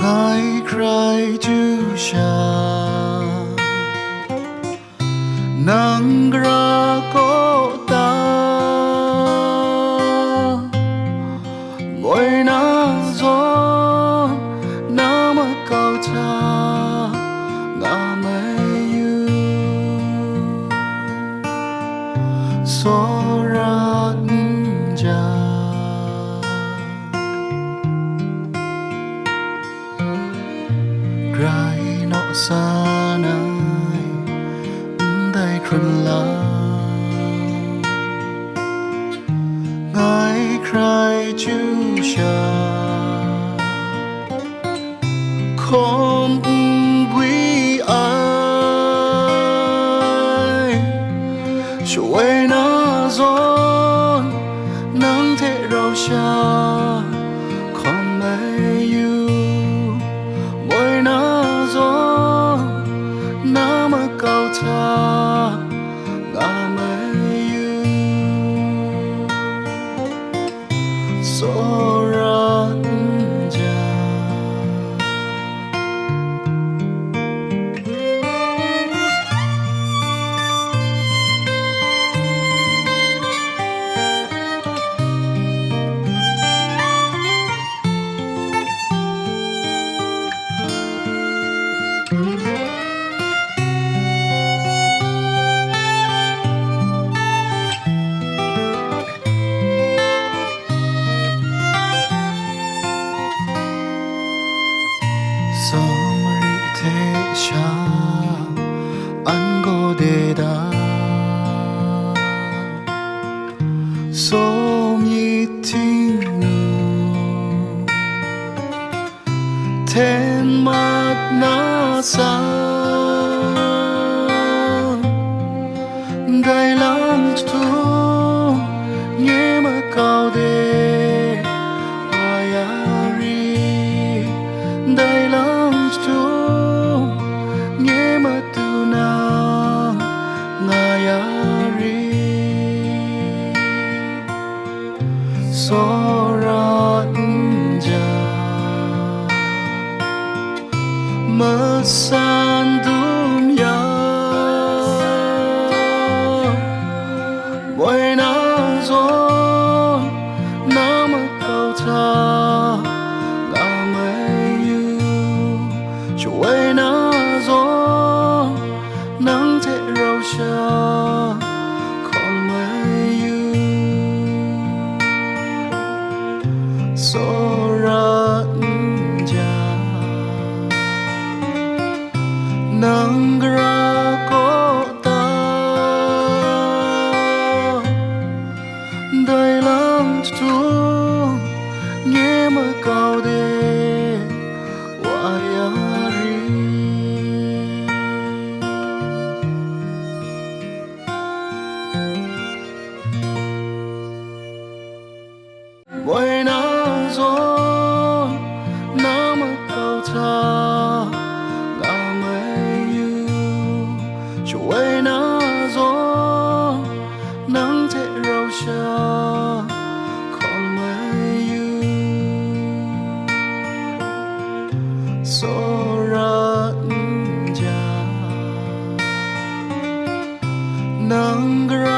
ngày cry chu sha nang ra ko ta mỗi na gió na mà cao cha ngà mây yu so ra ja rai nọ xa nai đầy khăn lá ngài cry chu sha không quý ai chuối na gió nắng thế rau xa không mấy yêu mỗi na gió na mà cao ta ngà mấy yêu so ra ja Somri te sha an go de da so mi ting nu ten mat na sa dai lang tu nghe mà cao de ayari dai lang tu nghe mà tu na ngayari so ra ja mơ san dum ya mỗi na gió na mà cao ta ngà mây yu chuối na gió nắng thế rau xa không mấy yu so ra ja nang ra ko ta đầy lắng tu nghe mà cao de wayari mỗi na gió na mà cao ta ngà mây yu chuối na gió nắng thế rau xa không mấy yu so ra ja nang ra